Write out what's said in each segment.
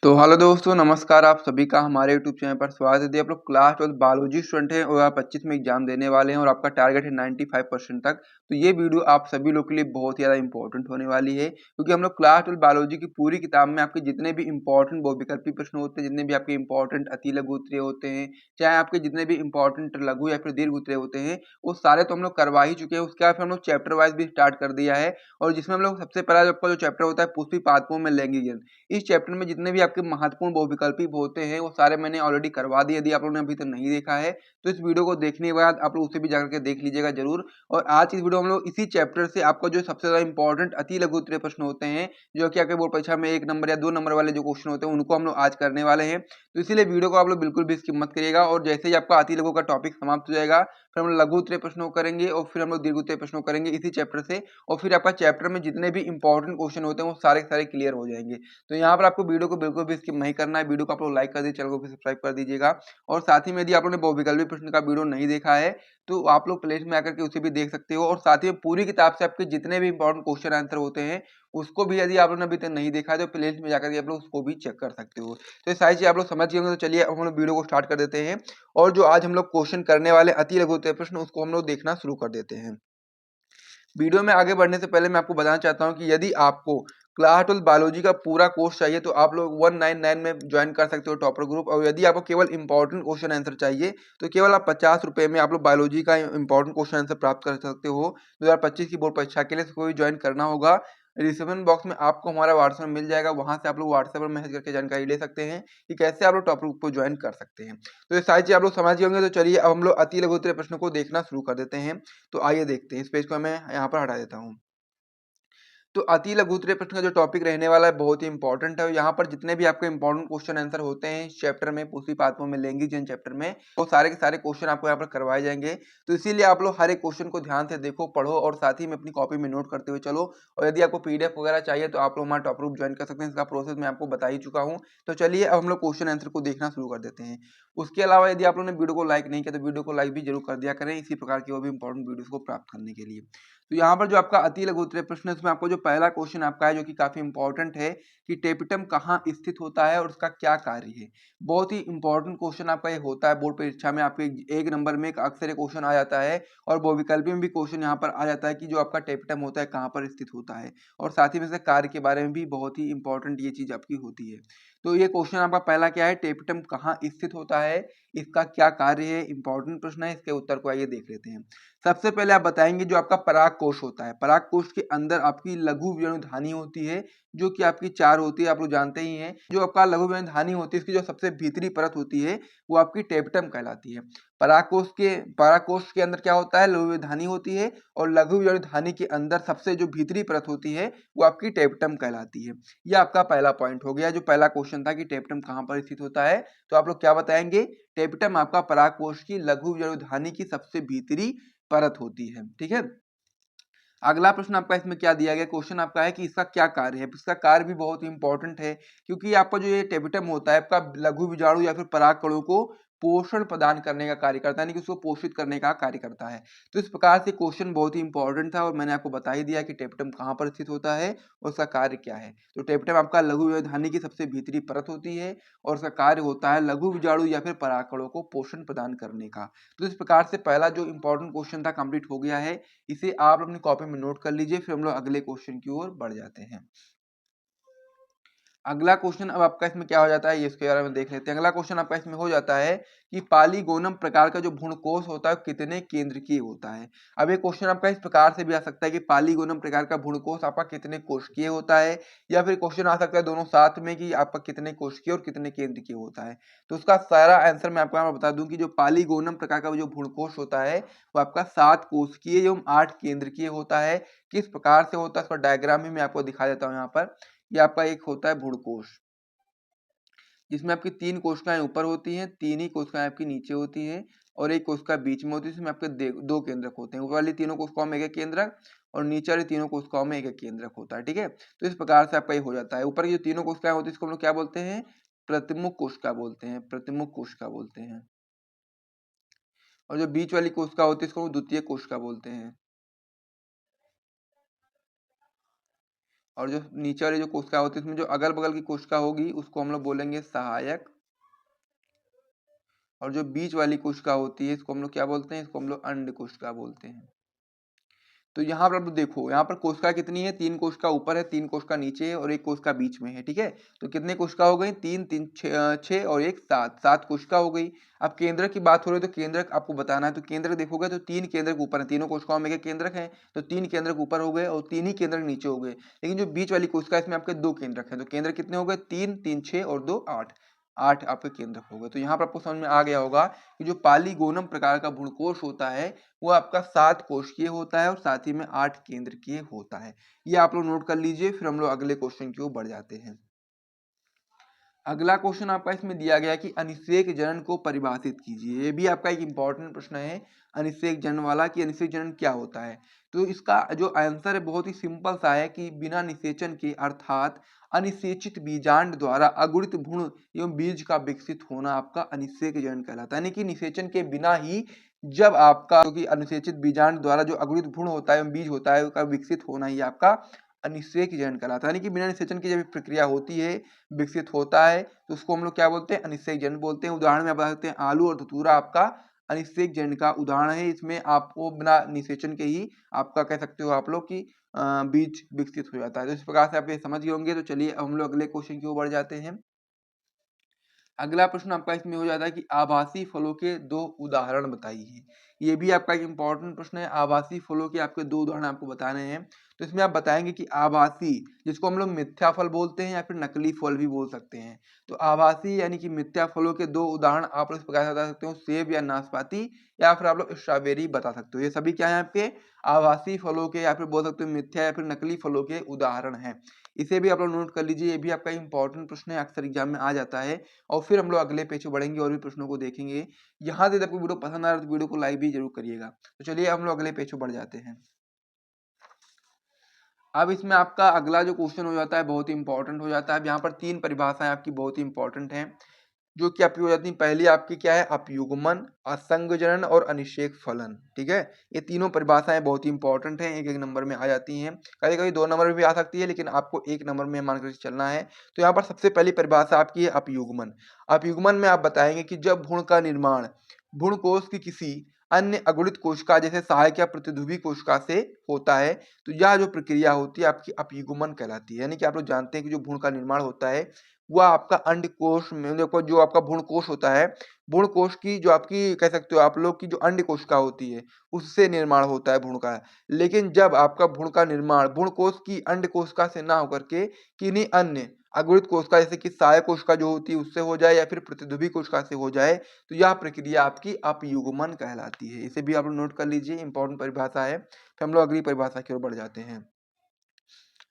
तो हेलो दोस्तों, नमस्कार। आप सभी का हमारे यूट्यूब चैनल पर स्वागत है। यदि आप लोग क्लास 12 बायोलॉजी स्टूडेंट हैं और आप 25 में एग्जाम देने वाले हैं और आपका टारगेट है 95% तक, तो ये वीडियो आप सभी लोग के लिए बहुत ही ज़्यादा इंपॉर्टेंट होने वाली है, क्योंकि हम लोग क्लास 12 बायोलॉजी की पूरी किताब में आपके जितने भी इंपॉर्टेंट बहुविकल्पी प्रश्न होते हैं, जितने भी आपके इंपॉर्टेंट अति लघु उत्तरीय होते हैं, चाहे आपके जितने भी इंपॉर्टेंट लघु या फिर दीर्घ उत्तरीय होते हैं, वो सारे तो हम लोग करवा ही चुके हैं। उसके बाद फिर हम लोग चैप्टर वाइज भी स्टार्ट कर दिया है, और जिसमें हम लोग सबसे पहला आपका जो चैप्टर होता है पुष्पी पादपों में लैंगिक जनन। इस चैप्टर में जितने भी आपके महत्वपूर्ण बहुविकल्पी होते हैं वो सारे मैंने ऑलरेडी करवा दिए। यदि आप लोगों ने अभी तक नहीं देखा है तो इस वीडियो को देखने के बाद आप लोग उसे भी जाकर के देख लीजिएगा जरूर। और आज इस वीडियो में हम लोग इसी चैप्टर से आपका जो सबसे ज्यादा इंपॉर्टेंट अति लघु उत्तरीय प्रश्न होते हैं, जो कि आपके बोर्ड परीक्षा में 1 नंबर या 2 नंबर वाले जो क्वेश्चन होते हैं, उनको हम लोग आज करने वाले हैं। तो इसीलिए वीडियो को आप लोग बिल्कुल भी स्किप मत करिएगा। और जैसे ही आपका अति लघु का टॉपिक समाप्त हो जाएगा, फिर हम लोग लघु उत्तरीय प्रश्नों को करेंगे और फिर हम लोग दीर्घ उत्तरीय प्रश्नों को करेंगे इसी चैप्टर से। और फिर आपका चैप्टर में जितने भी इंपॉर्टेंट क्वेश्चन होते हैं वो सारे के सारे क्लियर हो जाएंगे। तो यहाँ पर आपको वीडियो को बिल्कुल भी स्किप नहीं करना है। वीडियो को आप लोग लाइक कर दीजिए, चैनल को भी सब्सक्राइब कर दीजिएगा। और साथ ही में यदि आप लोगों ने बहुविकल्पी प्रश्न का वीडियो नहीं देखा है तो आप लोग प्लेलिस्ट में आकर के उसे भी देख सकते हो। और साथ ही में पूरी किताब से आपके जितने भी इंपॉर्टेंट क्वेश्चन आंसर होते हैं उसको भी यदि आप लोगों ने अभी तक नहीं देखा है तो प्लेलिस्ट में जाकर के आप लोग उसको भी चेक कर सकते हो। तो ये सारी चीज आप लोग समझ गए होंगे। तो चलिए अब हम लोग वीडियो को स्टार्ट कर देते हैं, और जो आज हम लोग क्वेश्चन करने वाले अति लघु उत्तरीय प्रश्न उसको हम लोग देखना शुरू कर देते हैं। वीडियो में आगे बढ़ने से पहले मैं आपको बताना चाहता हूँ कि यदि आपको क्लास 12 बायोलॉजी का पूरा कोर्स चाहिए तो आप लोग 199 में ज्वाइन कर सकते हो टॉपर ग्रुप। और यदि आपको केवल इंपॉर्टेंट क्वेश्चन आंसर चाहिए तो केवल आप 50 रुपये में आप लोग बायोलॉजी का इंपॉर्टेंट क्वेश्चन आंसर प्राप्त कर सकते हो। 2025 की बोर्ड परीक्षा के लिए कोई ज्वाइन करना होगा, डिस्क्रिप्शन बॉक्स में आपको हमारा व्हाट्सएप मिल जाएगा, वहां से आप लोग व्हाट्सएप पर मैसेज करके जानकारी ले सकते हैं कि कैसे आप लोग टॉपर ग्रुप को ज्वाइन कर सकते हैं। तो ये सारी चीज आप लोग समझ गए होंगे। तो चलिए अब हम लोग अति लघु उत्तरीय प्रश्नों को देखना शुरू कर देते हैं। तो आइए देखते हैं। इस पेज को मैं यहाँ पर हटा देता हूँ। तो अति लघु उत्तरीय प्रश्न का जो टॉपिक रहने वाला है बहुत ही इंपॉर्टेंट है। यहाँ पर जितने भी आपके इंपॉर्टेंट क्वेश्चन आंसर होते हैं इस चैप्टर में, पुष्पी पादपों में लैंगिक जनन चैप्टर में, वो सारे के सारे क्वेश्चन आपको यहाँ पर करवाए जाएंगे। तो इसीलिए आप लोग हर एक क्वेश्चन को ध्यान से देखो, पढ़ो और साथ ही में अपनी कॉपी में नोट करते हुए चलो। और यदि आपको पीडीएफ वगैरह चाहिए तो आप लोग हमारा टॉप ग्रुप ज्वाइन कर सकते हैं। इसका प्रोसेस मैं आपको बता ही चुका हूँ। तो चलिए अब हम लोग क्वेश्चन आंसर को देखना शुरू कर देते हैं। उसके अलावा यदि आप लोगों ने वीडियो को लाइक नहीं किया तो वीडियो को लाइक भी जरूर कर दिया करें, इसी प्रकार की वो भी इंपॉर्टेंट वीडियोस को प्राप्त करने के लिए। तो यहाँ पर जो आपका अति लघु उत्तरीय प्रश्न है उसमें आपको जो पहला क्वेश्चन आपका है जो कि काफी इंपॉर्टेंट है कि टेपिटम कहाँ स्थित होता है और उसका क्या कार्य है। बहुत ही इंपॉर्टेंट क्वेश्चन आपका ये होता है। बोर्ड परीक्षा में आपके 1 नंबर में अक्सर ये क्वेश्चन आ जाता है, और बहुविकल्पी में भी क्वेश्चन यहाँ पर आ जाता है कि जो आपका टेपिटम होता है कहाँ पर स्थित होता है, और साथ ही में इसके कार्य के बारे में भी बहुत ही इंपॉर्टेंट ये चीज आपकी होती है। तो ये क्वेश्चन आपका पहला क्या है, टेपिटम कहाँ स्थित होता है, इसका क्या कार्य है, इंपॉर्टेंट प्रश्न है। इसके उत्तर को आइए देख लेते हैं। सबसे पहले आप बताएंगे जो आपका पराग कोश होता है, पराग कोश के अंदर आपकी लघु वीर्यधानी होती है जो कि आपकी 4 होती है, आप लोग जानते ही हैं। जो आपका लघु वीर्यधानी होती है इसकी जो सबसे भीतरी परत होती है वो आपकी टेपिटम कहलाती है। पराग कोश के अंदर क्या होता है, लघु वीर्यधानी होती है, और लघु वीर्यधानी के अंदर सबसे जो भीतरी परत होती है वो आपकी टेपिटम कहलाती है। यह आपका पहला पॉइंट हो गया। जो पहला क्वेश्चन था कि टेपिटम कहाँ पर स्थित होता है, तो आप लोग क्या बताएंगे, टेपिटम आपका पराग कोश की लघु वीर्यधानी की सबसे भीतरी परत होती है। ठीक है। अगला प्रश्न आपका इसमें क्या दिया गया, क्वेश्चन आपका है कि इसका क्या कार्य है। इसका कार्य भी बहुत ही इंपॉर्टेंट है, क्योंकि आपका जो ये टेपिटम होता है आपका लघु बीजाणु या फिर पराग कणों को पोषण प्रदान करने का कार्य करता है, यानी कि उसको पोषित करने का कार्य करता है। तो इस प्रकार से क्वेश्चन बहुत ही इंपॉर्टेंट था, और मैंने आपको बता ही दिया कि टेपिटम कहाँ पर स्थित होता है और उसका कार्य क्या है। तो टेपिटम आपका लघु व्यवधानी की सबसे भीतरी परत होती है, और उसका कार्य होता है लघु बीजाणु या फिर परागकणों को पोषण प्रदान करने का। तो इस प्रकार से पहला जो इंपॉर्टेंट क्वेश्चन था कंप्लीट हो गया है। इसे आप अपनी कॉपी में नोट कर लीजिए, फिर हम लोग अगले क्वेश्चन की ओर बढ़ जाते हैं। अगला क्वेश्चन अब आपका इसमें क्या हो जाता है, ये इसके बारे में देख लेते हैं। अगला क्वेश्चन आपका इसमें हो जाता है कि पालीगोनम प्रकार का जो भ्रूणकोश होता है कितने केंद्रकीय होता है। अब ये क्वेश्चन आपका इस प्रकार से भी आ सकता है कि पालीगोनम प्रकार का भ्रूणकोश आपका कितने कोशिकीय होता है, या फिर क्वेश्चन आ सकता है दोनों साथ में कि आपका कितने कोशिकीय और कितने केंद्रकीय होता है। तो उसका सारा आंसर मैं आपको यहाँ पर बता दूं कि जो पालीगोनम प्रकार का जो भ्रूणकोश होता है वो आपका 7 कोशिकीय एवं 8 केंद्रकीय होता है। किस प्रकार से होता है उसका डायग्राम भी मैं आपको दिखा देता हूँ यहाँ पर। ये आपका एक होता है भ्रूणकोश, जिसमें आपकी 3 कोशिकाएं ऊपर होती हैं, 3 ही कोशिकाएं आपकी नीचे होती हैं, और एक कोशिका बीच में होती है। इसमें आपके 2 केंद्रक होते हैं। ऊपर वाली तीनों कोशिकाओं में एक केंद्रक, और नीचे वाली तीनों कोशिकाओं में एक केंद्रक होता है। ठीक है। तो इस प्रकार से आपका ये हो जाता है। ऊपर की जो तीनों कोशिकाएं होती है इसको हम लोग क्या बोलते हैं, प्रतिमुख कोशिका बोलते हैं, प्रतिमुख कोशिका बोलते हैं। और जो बीच वाली कोशिका होती है इसको हम द्वितीय कोशिका बोलते हैं। और जो नीचे वाली जो कोशिका होती है इसमें जो अगल बगल की कोशिका होगी उसको हम लोग बोलेंगे सहायक, और जो बीच वाली कोशिका होती है इसको हम लोग क्या बोलते हैं, इसको हम लोग अंड कोशिका बोलते हैं। तो यहाँ पर आप देखो, यहाँ पर कोशिका कितनी है, 3 कोशिका ऊपर है, 3 कोशिका नीचे है और 1 कोशिका बीच में है, ठीक है। तो कितने कोशिका हो गई, 3 3 6 और 1 7, 7 कोशिका हो गई। अब केंद्रक की बात हो रही है तो केंद्रक आपको बताना है, तो केंद्रक देखोगे तो 3 केंद्रक ऊपर है, तीनों कोशिकाओं में केंद्रक है, तो 3 केंद्रक ऊपर हो गए और 3 ही केंद्रक नीचे हो गए। लेकिन जो बीच वाली कोशिका इसमें आपके 2 केंद्रक है, तो केंद्रक कितने हो गए, 3 3 6 और 2 8, 8 आपके केंद्रक हो गए। तो यहाँ पर आपको समझ में आ गया होगा कि जो पालीगोनम प्रकार का भ्रूणकोश होता है वो आपका 7 कोशिकीय होता है और साथ ही में 8 केंद्रकीय होता है। ये आप लोग नोट कर लीजिए, फिर हम लोग अगले क्वेश्चन की ओर बढ़ जाते हैं। अगला क्वेश्चन आपका इसमें दिया गया कि अनिषेक जनन को परिभाषित कीजिए। ये भी आपका एक इंपॉर्टेंट प्रश्न है, अनिषेक जनन वाला, कि अनिषेक जनन क्या होता है। तो इसका जो आंसर है बहुत ही सिंपल सा है कि बिना निषेचन के अर्थात अनिषेचित बीजांड द्वारा अगुणित भ्रूण एवं बीज का विकसित होना आपका अनिषेक जनन कहलाता है। यानी कि निषेचन के बिना ही जब आपका, क्योंकि अनुसेचित बीजांड द्वारा जो अगुणित भ्रूण होता है एवं बीज होता है उसका विकसित होना ही आपका अनिषेक जनन कहलाता है। यानी कि बिना निषेचन की जब प्रक्रिया होती है, विकसित होता है, तो उसको हम लोग क्या बोलते हैं, अनिषेक जनन बोलते हैं। उदाहरण में आप बता सकते हैं आलू और धतूरा आपका अनिषेक जनन का उदाहरण है। इसमें आपको बिना निषेचन के ही आपका कह सकते हो आप लोग की बीज विकसित हो जाता है। तो इस प्रकार से आप ये समझ गए होंगे। तो चलिए अब हम लोग अगले क्वेश्चन की ओर बढ़ जाते हैं। अगला प्रश्न आपका इसमें हो जाता है कि आभासी फलों के 2 उदाहरण बताइए। ये भी आपका एक इंपॉर्टेंट प्रश्न है। आभासी फलों के आपके 2 उदाहरण आपको बताने हैं। तो इसमें आप बताएंगे कि आभासी, जिसको हम लोग मिथ्या फल बोलते हैं या फिर नकली फल भी बोल सकते हैं। तो आभासी यानी कि मिथ्या फलों के 2 उदाहरण आप लोग इस प्रकार से बता सकते हो, सेब या नाशपाती, या फिर आप लोग स्ट्रॉबेरी बता सकते हो। ये सभी क्या है आपके आभासी फलों के या फिर बोल सकते हो मिथ्या या फिर नकली फलों के उदाहरण हैं। इसे भी आप लोग नोट कर लीजिए। ये भी आपका इंपॉर्टेंट प्रश्न है, अक्सर एग्जाम में आ जाता है। और फिर हम लोग अगले पेज पे बढ़ेंगे और भी प्रश्नों को देखेंगे। यहाँ से आपको वीडियो पसंद आ रहा है तो वीडियो को लाइक भी जरूर करिएगा। तो चलिए हम लोग अगले पेज पे बढ़ जाते हैं। अब इसमें आपका अगला जो क्वेश्चन हो जाता है बहुत ही इंपॉर्टेंट हो जाता है। अब यहाँ पर 3 परिभाषाएं आपकी बहुत ही इंपॉर्टेंट हैं जो कि आपकी हो जाती है। पहली आपकी क्या है, अपयुग्मन, असंगजनन और अनिषेक फलन, ठीक है। ये तीनों परिभाषाएं बहुत ही इंपॉर्टेंट हैं, एक एक नंबर में आ जाती हैं, कभी कभी 2 नंबर में भी आ सकती है, लेकिन आपको 1 नंबर में मान कर चलना है। तो यहाँ पर सबसे पहली परिभाषा आपकी है अपयुग्मन। अपयुग्मन में आप बताएंगे कि जब भ्रूण का निर्माण भ्रूण कोश की किसी अन्य अगुणित कोशिका जैसे सहायक या प्रतिध्रुवी कोशिका से होता है, तो यह जो प्रक्रिया होती है आपकी अपयुग्मन कहलाती है। यानी कि आप लोग जानते हैं कि जो भ्रूण का निर्माण होता है वह आपका अंडकोश में, देखो जो आपका भ्रूण कोश होता है, भ्रूण कोश की जो आपकी कह सकते हो आप लोग की जो अंड कोशिका होती है उससे निर्माण होता है भ्रूण का। लेकिन जब आपका भ्रूण का निर्माण भ्रूण कोश की अंड कोशिका से ना होकर के किन्हीं अन्य अगुणित कोशिका जैसे कि सहायक कोशिका जो होती है उससे हो जाए या फिर प्रतिध्रुवी कोशिका से हो जाए, तो यह प्रक्रिया आपकी अपयुग्मन कहलाती है। इसे भी आप लोग नोट कर लीजिए, इंपॉर्टेंट परिभाषा है। फिर हम लोग अगली परिभाषा की ओर बढ़ जाते हैं।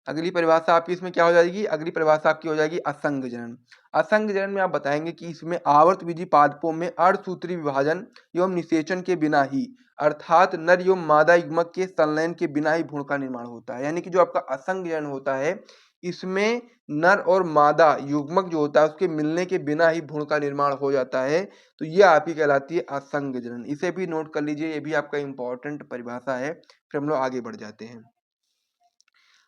अगली परिभाषा आपकी इसमें क्या हो जाएगी, अगली परिभाषा आपकी हो जाएगी असंग जनन। असंग जनन में आप बताएंगे कि इसमें आवर्तबीजी पादपों में अर्धसूत्री विभाजन एवं निषेचन के बिना ही अर्थात नर एवं मादा युग्मक के संलयन के बिना ही भ्रूण का निर्माण होता है। यानी कि जो आपका असंग जनन होता है इसमें नर और मादा युग्मक जो होता है उसके मिलने के बिना ही भ्रूण का निर्माण हो जाता है। तो यह आपकी कहलाती है असंग जनन। इसे भी नोट कर लीजिए, ये भी आपका इंपॉर्टेंट परिभाषा है। फिर हम लोग आगे बढ़ जाते हैं।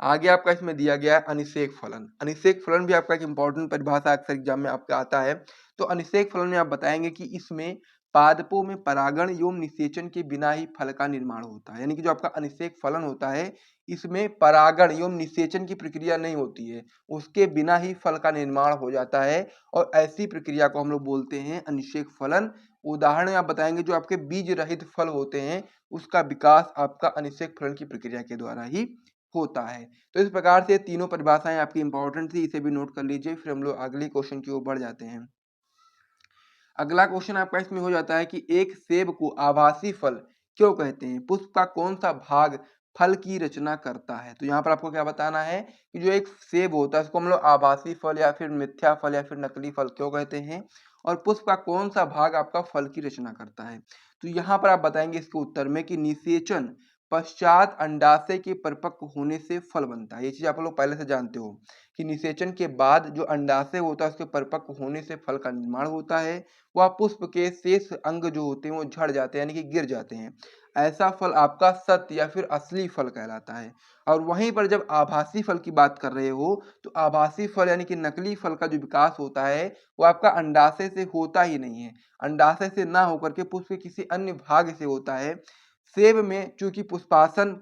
आगे आपका इसमें दिया गया है अनिषेक फलन। अनिषेक फलन भी आपका एक इंपॉर्टेंट परिभाषा अक्सर एग्जाम में आपका आता है। तो अनिषेक फलन में आप बताएंगे कि इसमें पादपों में परागण एवं निषेचन के बिना ही फल का निर्माण होता है। यानी कि जो आपका अनिषेक फलन होता है इसमें परागण एवं निषेचन की प्रक्रिया नहीं होती है, उसके बिना ही फल का निर्माण हो जाता है और ऐसी प्रक्रिया को हम लोग बोलते हैं अनिषेक फलन। उदाहरण आप बताएंगे जो आपके बीज रहित फल होते हैं उसका विकास आपका अनिषेक फलन की प्रक्रिया के द्वारा ही होता है। तो इस प्रकार से तीनों परिभाषाएं आपकी इंपॉर्टेंट थी, इसे भी नोट कर लीजिए। फिर हम लोग अगले क्वेश्चन की ओर बढ़ जाते हैं। अगला क्वेश्चन आपका इसमें हो जाता है कि एक सेब को आभासी फल क्यों कहते हैं, पुष्प का कौन सा भाग फल की रचना करता है। तो यहाँ पर आपको क्या बताना है कि जो एक सेब होता है उसको हम लोग आभासी फल या फिर मिथ्या फल या फिर नकली फल क्यों कहते हैं, और पुष्प का कौन सा भाग आपका फल की रचना करता है। तो यहाँ पर आप बताएंगे इसके उत्तर में कि निषेचन पश्चात अंडाशय के परिपक्व होने से फल बनता है। ये चीज आप लोग पहले से जानते हो कि निषेचन के बाद जो अंडाशय होता है उसके परिपक्व होने से फल का निर्माण होता है। वह पुष्प के शेष अंग जो होते हैं वो झड़ जाते हैं यानी कि गिर जाते हैं। ऐसा फल आपका सत्य या फिर असली फल कहलाता है। और वहीं पर जब आभासी फल की बात कर रहे हो तो आभासी फल यानी कि नकली फल का जो विकास होता है वो आपका अंडाशय से होता ही नहीं है। अंडाशय से ना होकर के पुष्प के किसी अन्य भाग से होता है। सेब में चूंकि पुष्पासन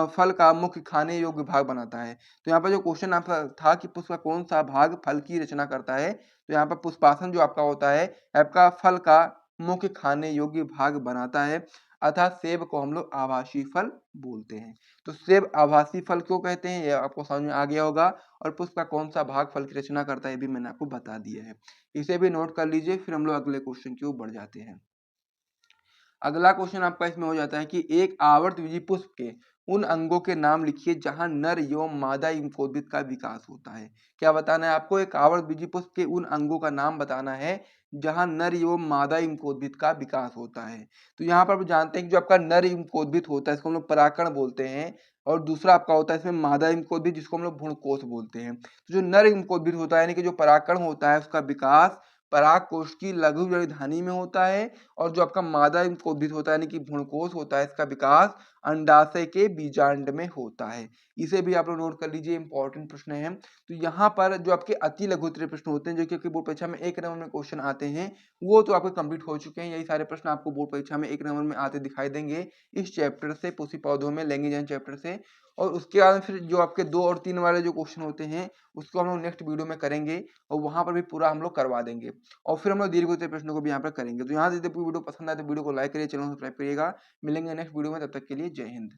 फल का मुख्य खाने योग्य भाग बनाता है। तो यहाँ पर जो क्वेश्चन आपका था कि पुष्प का कौन सा भाग फल की रचना करता है, तो यहाँ पर पुष्पासन जो आपका होता है आपका फल का मुख्य खाने योग्य भाग बनाता है। अतः सेब को हम लोग आभासी फल बोलते हैं। तो सेब आभासी फल क्यों कहते हैं ये आपको समझ में आ गया होगा। और पुष्प का कौन सा भाग फल की रचना करता है ये भी मैंने आपको बता दिया है। इसे भी नोट कर लीजिए, फिर हम लोग अगले क्वेश्चन की ओर बढ़ जाते हैं। अगला क्वेश्चन आपका इसमें हो जाता है कि एक आवर्तबीजी पुष्प के उन अंगों के नाम लिखिए जहां नर एवं मादा इंफोदित का विकास होता है। क्या बताना है आपको? एक आवर्तबीजी पुष्प के उन अंगों का नाम बताना है जहां नर एवं मादा इंफोदित का विकास होता है। तो यहाँ पर आप जानते हैं कि जो आपका नर इंफोदित होता है इसको हम लोग परागकण बोलते हैं। और दूसरा आपका होता है इसमें मादा इंफोदित जिसको हम लोग भ्रूणकोष बोलते हैं। तो जो नर इंफोदित होता है यानी कि जो परागकण होता है उसका विकास परागकोश की लघु जड़ी धानी में होता है। और जो आपका मादा इंफोदित होता है यानी कि भ्रूणकोष होता है इसका विकास अंडाशय के बीजांड में होता है। इसे भी आप लोग नोट कर लीजिए, इंपॉर्टेंट प्रश्न है। तो यहाँ पर जो आपके अति लघुत्तरीय प्रश्न होते हैं जो कि आपकी बोर्ड परीक्षा में 1 नंबर में क्वेश्चन आते हैं वो तो आपके कंप्लीट हो चुके हैं। यही सारे प्रश्न आपको बोर्ड परीक्षा में 1 नंबर में आते दिखाई देंगे इस चैप्टर से, पोषी पौधों में लैंगिक जन चैप्टर से। और उसके बाद फिर जो आपके 2 और 3 वाले जो क्वेश्चन होते हैं उसको हम लोग नेक्स्ट वीडियो में करेंगे और वहां पर भी पूरा हम लोग करवा देंगे। और फिर हम लोग दीर्घ प्रश्नों को भी यहाँ पर करेंगे। तो यहाँ से यदि वीडियो पसंद आए तो वीडियो को लाइक करिए, चैनल को सब्सक्राइब करिएगा। मिलेंगे नेक्स्ट वीडियो में, तब तक के लिए जय हिंद।